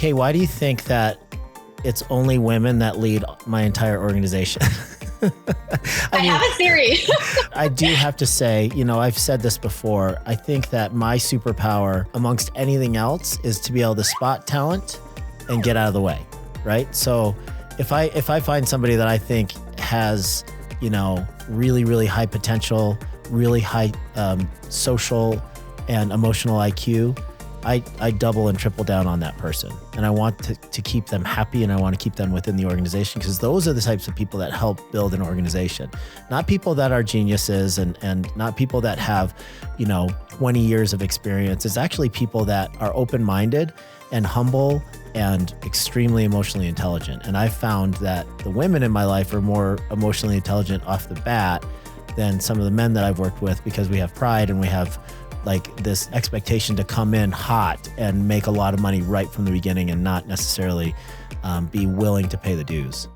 Kay, why do you think that it's only women that lead my entire organization? I have a theory. I do have to say, I've said this before. I think that my superpower amongst anything else is to be able to spot talent and get out of the way, right? So if I find somebody that I think has, really, really high potential, really high social and emotional IQ, I double and triple down on that person. And I want to keep them happy, and I want to keep them within the organization, because those are the types of people that help build an organization. Not people that are geniuses and not people that have, 20 years of experience. It's actually people that are open-minded and humble and extremely emotionally intelligent. And I found that the women in my life are more emotionally intelligent off the bat than some of the men that I've worked with, because we have pride and we have like this expectation to come in hot and make a lot of money right from the beginning and not necessarily be willing to pay the dues.